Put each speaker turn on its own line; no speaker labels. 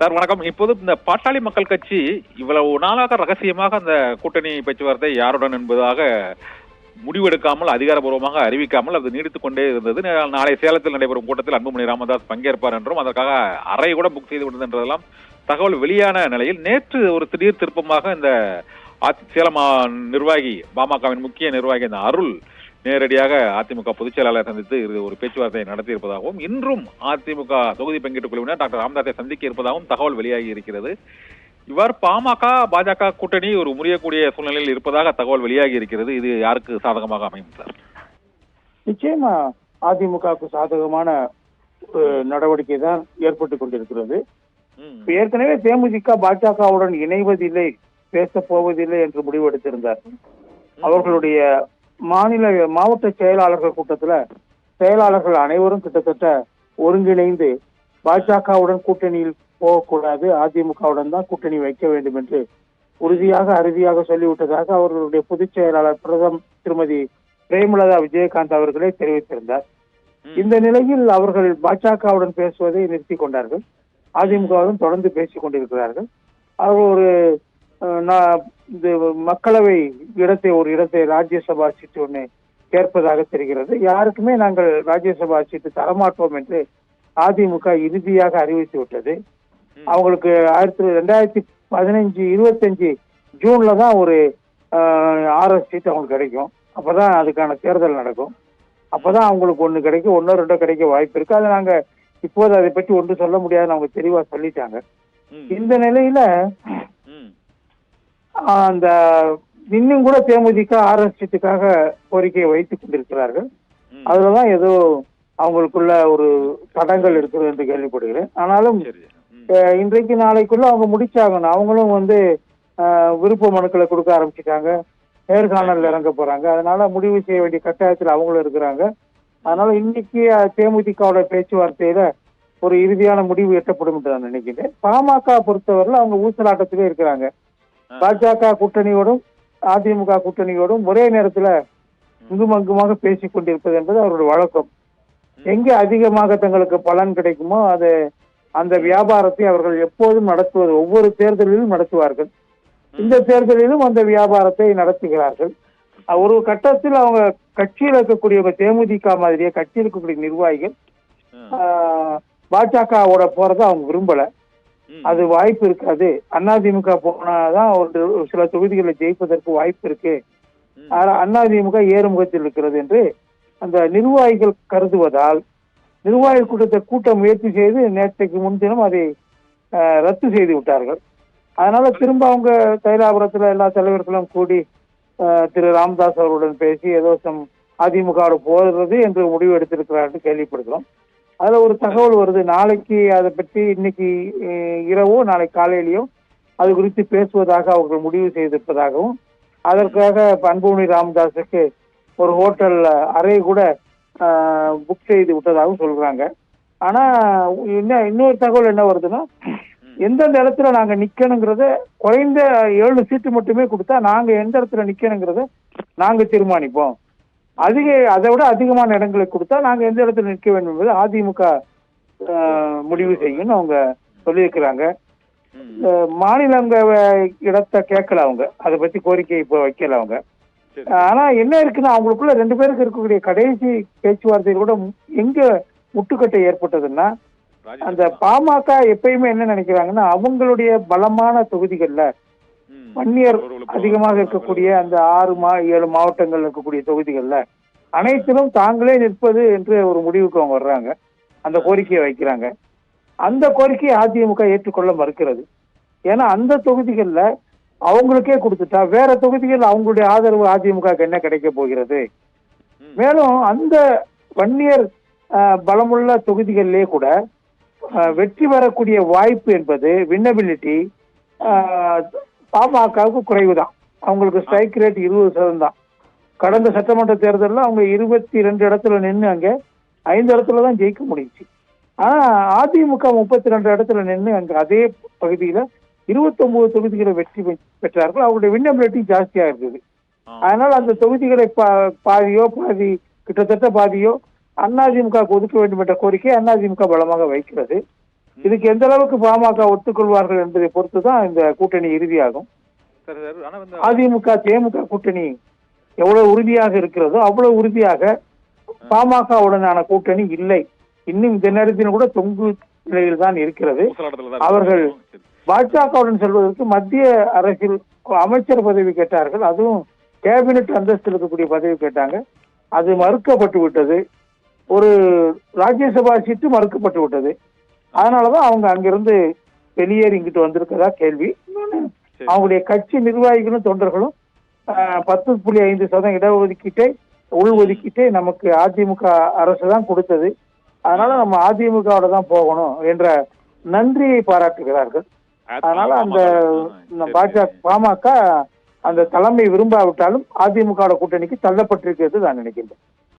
Sir வணக்கம். இப்போது இந்த பாட்டாளி மக்கள் கட்சி இவ்வளவு நாளாக ரகசியமாக அந்த கூட்டணி பேச்சுவார்த்தை யாருடன் என்பதாக முடிவெடுக்காமல் அதிகாரப்பூர்வமாக அறிவிக்காமல் அது நீடித்துக் கொண்டே இருந்தது. நாளை சேலத்தில் நடைபெறும் கூட்டத்தில் அன்புமணி ராமதாஸ் பங்கேற்பார் என்றும் அதற்காக அறை கூட புக் செய்து விட்டது என்றதெல்லாம் தகவல் வெளியான நிலையில் நேற்று ஒரு திடீர் திருப்பமாக இந்த சேலம் நிர்வாகி பாமகவின் முக்கிய நிர்வாகி இந்த அருள் நேரடியாக அதிமுக பொதுச் செயலாளர் சந்தித்து ஒரு பேச்சுவார்த்தை நடத்தி இருப்பதாகவும் இன்றும் அதிமுக தொகுதி பங்கீட்டுக் குழுவினர் டாக்டர் ராமதாஸை சந்திக்க இருப்பதாகவும் தகவல் வெளியாகி இருக்கிறது. இவ்வாறு பாமக பாஜக கூட்டணி ஒரு முறியக்கூடிய சூழ்நிலையில் இருப்பதாக தகவல் வெளியாகி இருக்கிறது. இது யாருக்கு சாதகமாக அமையும் சார்?
நிச்சயமா அதிமுகவுக்கு சாதகமான நடவடிக்கை தான் ஏற்பட்டுக் கொண்டிருக்கிறது. ஏற்கனவே தேமுதிக பாஜகவுடன் இணைவதில்லை, பேச போவதில்லை என்று முடிவெடுத்திருந்தார். அவர்களுடைய மாவட்ட செயலாளர்கள் கூட்டத்துல செயலாளர்கள் அனைவரும் கிட்டத்தட்ட ஒருங்கிணைந்து பாஜகவுடன் கூட்டணியில் போகக்கூடாது, அதிமுகவுடன் தான் கூட்டணி வைக்க வேண்டும் என்று அறுதியாக சொல்லிவிட்டதாக அவர்களுடைய பொதுச் செயலாளர் திருமதி பிரேமலதா விஜயகாந்த் அவர்களே தெரிவித்திருந்தார். இந்த நிலையில் அவர்கள் பாஜகவுடன் பேசுவதை நிறுத்தி கொண்டார்கள். அதிமுகவுடன் தொடர்ந்து பேசிக் கொண்டிருக்கிறார்கள். அவர்கள் ஒரு மக்களவை ஒரு இடத்தை ராஜ்யசபா சீட்டு ஒன்று கேட்பதாக தெரிகிறது. யாருக்குமே நாங்கள் ராஜ்யசபா சீட்டு தரமாட்டோம் என்று அதிமுக இறுதியாக அறிவித்து விட்டது. அவங்களுக்கு 2025 ஜூன்ல தான் ஒரு 6 சீட் அவங்களுக்கு கிடைக்கும். அப்பதான் அதுக்கான தேர்தல் நடக்கும். அப்பதான் அவங்களுக்கு ஒண்ணு கிடைக்கும், 1-2 கிடைக்க வாய்ப்பு இருக்கு. அதை நாங்க இப்போது அதை பற்றி ஒன்று சொல்ல முடியாதுன்னு அவங்க தெளிவா சொல்லிட்டாங்க. இந்த நிலையில அந்த இன்னும் கூட தேமுதிக 6 சீட்டுக்காக கோரிக்கையை வைத்துக் கொண்டிருக்கிறார்கள். அதுலதான் ஏதோ அவங்களுக்குள்ள ஒரு தடங்கள் இருக்குது என்று கேள்விப்படுகிறேன். ஆனாலும் இன்றைக்கு நாளைக்குள்ள அவங்க முடிச்சாகணும். அவங்களும் விருப்ப மனுக்களை கொடுக்க ஆரம்பிச்சுட்டாங்க, நேர்காணல் இறங்க போறாங்க. அதனால முடிவு செய்ய வேண்டிய கட்டாயத்தில் அவங்களும் இருக்கிறாங்க. அதனால இன்னைக்கு தேமுதிகவோட பேச்சுவார்த்தையில ஒரு இறுதியான முடிவு எட்டப்படும் என்று நான் நினைக்கிறேன். பாமக பொறுத்தவரையில் அவங்க ஊசலாட்டத்திலே இருக்கிறாங்க. பாஜக கூட்டணியோடும் அதிமுக கூட்டணியோடும் ஒரே நேரத்துல இங்கும் அங்குமாக பேசிக் கொண்டிருப்பது என்பது அவருடைய வழக்கம். எங்கே அதிகமாக தங்களுக்கு பலன் கிடைக்குமோ அந்த வியாபாரத்தை அவர்கள் எப்போதும் நடத்துவது, ஒவ்வொரு தேர்தலிலும் நடத்துவார்கள். இந்த தேர்தலிலும் அந்த வியாபாரத்தை நடத்துகிறார்கள். ஒரு கட்டத்தில் அவங்க கட்சியில் இருக்கக்கூடிய தேமுதிக மாதிரியே கட்சியில் இருக்கக்கூடிய நிர்வாகிகள் பாஜகவோட போறதை அவங்க விரும்பல. அது வாய்ப்பு இருக்காது. அதிமுக போனாதான் ஒரு சில தொகுதிகளை ஜெயிப்பதற்கு வாய்ப்பு இருக்கு. அதிமுக ஏறுமுகத்தில் இருக்கிறது என்று அந்த நிர்வாகிகள் கருதுவதால் நிர்வாகிகள் கூட்டத்தை கூட்ட முயற்சி செய்து நேற்றைக்கு முன்தினம் அதை ரத்து செய்து விட்டார்கள். அதனால திரும்ப அவங்க தைலாபுரத்துல எல்லா தலைவர்களும் கூடி திரு ராமதாஸ் அவர்களுடன் பேசி ஏதோ அதிமுக போடுறது என்று முடிவு எடுத்திருக்கிறார்கள் கேள்விப்படுகிறோம். அதுல ஒரு தகவல் வருது, நாளைக்கு அதை பற்றி இன்னைக்கு இரவோ நாளை காலையிலயோ அது குறித்து பேசுவதாக அவர்கள் முடிவு செய்திருப்பதாகவும், அதற்காக அன்புமணி ராமதாஸுக்கு ஒரு ஹோட்டல் அறை கூட புக் செய்து விட்டதாகவும் சொல்றாங்க. ஆனா இன்னொரு தகவல் என்ன வருதுன்னா, எந்தெந்த இடத்துல நாங்க நிக்கணுங்கிறத குறைந்த 7 சீட்டு மட்டுமே கொடுத்தா நாங்க எந்த இடத்துல நிக்கணுங்கிறத நாங்க தீர்மானிப்போம். அதை விட அதிகமான இடங்களை கொடுத்தா நாங்க எந்த இடத்துல நிற்க வேண்டும் என்பது அதிமுக முடிவு செய்யும் அவங்க சொல்லியிருக்கிறாங்க. மாநிலங்க இடத்தை கேட்கல அவங்க, அதை பத்தி கோரிக்கை இப்போ வைக்கல அவங்க. ஆனா என்ன இருக்குன்னா, அவங்களுக்குள்ள 2 பேருக்கு இருக்கக்கூடிய கடைசி பேச்சுவார்த்தையில் கூட எங்க முட்டுக்கட்டை ஏற்பட்டதுன்னா, அந்த பாமக எப்பயுமே என்ன நினைக்கிறாங்கன்னா, அவங்களுடைய பலமான தொகுதிகள்ல வன்னியர் அதிகமாக இருக்கக்கூடிய அந்த 6-7 மாவட்டங்கள் இருக்கக்கூடிய தொகுதிகள்ல அனைத்திலும் தாங்களே நிற்பது என்று ஒரு முடிவுக்கு அவங்க வர்றாங்க. அந்த கோரிக்கையை வைக்கிறாங்க. அந்த கோரிக்கையை அதிமுக ஏற்றுக்கொள்ள மறுக்கிறது. ஏன்னா அந்த தொகுதிகள்ல அவங்களுக்கே கொடுத்துட்டா வேற தொகுதிகள் அவங்களுடைய ஆதரவு அதிமுக என்ன கிடைக்க போகிறது? மேலும் அந்த வன்னியர் பலமுள்ள தொகுதிகளிலே கூட வெற்றி பெறக்கூடிய வாய்ப்பு என்பது வின்னபிலிட்டி பாமகவுக்கு குறைவுதான். அவங்களுக்கு ஸ்ட்ரைக் ரேட் 20% தான். கடந்த சட்டமன்ற தேர்தலில் அவங்க 22 இடத்துல நின்று அங்க 5 இடத்துல தான் ஜெயிக்க முடிஞ்சிச்சு. ஆனா அதிமுக 32 இடத்துல நின்று அங்க அதே பகுதியில 29 தொகுதிகளை வெற்றி பெற்றார்கள். அவங்களுடைய வின்னபிலிட்டி ஜாஸ்தியா இருந்தது. அதனால அந்த தொகுதிகளை கிட்டத்தட்ட பாதியோ அதிமுக ஒதுக்க வேண்டும் என்ற கோரிக்கை அதிமுக பலமாக வைக்கிறது. இதுக்கு எந்த அளவுக்கு பாமக ஒத்துக்கொள்வார்கள் என்பதை பொறுத்துதான் இந்த கூட்டணி இறுதியாகும்.
சரி சார். ஆனா வந்து
அதிமுக தேமுக கூட்டணி எவ்வளவு உறுதியாக இருக்கிறதோ அவ்வளவு உறுதியாக பாமகவுடனான கூட்டணி இல்லை. இன்னும் இந்த நேரத்தில் கூட தொங்கு நிலையில் தான் இருக்கிறது.
ஊசலாட்டத்துல தான்
அவர்கள்
இருக்கு. சரி.
பாஜகவுடன் செல்வதற்கு மத்திய அரசில் அமைச்சர் பதவி கேட்டார்கள். அதுவும் கேபினெட் அந்தஸ்தில் இருக்கக்கூடிய பதவி கேட்டாங்க. அது மறுக்கப்பட்டு விட்டது. ஒரு ராஜ்யசபா சீட்டு மறுக்கப்பட்டு விட்டது. அதனாலதான் அவங்க அங்கிருந்து வெளியேறி இங்கிட்டு வந்திருக்கதா கேள்வி.
சரி.
அவங்களுடைய கட்சி நிர்வாகிகளும் தொண்டர்களும் 10.5% இடஒதுக்கீட்டை உள்ஒதுக்கீட்டை நமக்கு அதிமுக அரசு தான் கொடுத்தது, அதனால நம்ம அதிமுகவோட தான் போகணும் என்ற நன்றியை பாராட்டுகிறார்கள். அதனால அந்த பாமக அந்த தலைமை விரும்பாவிட்டாலும் அதிமுக கூட்டணிக்கு தள்ளப்பட்டிருக்கிறது நான் நினைக்கின்றேன்.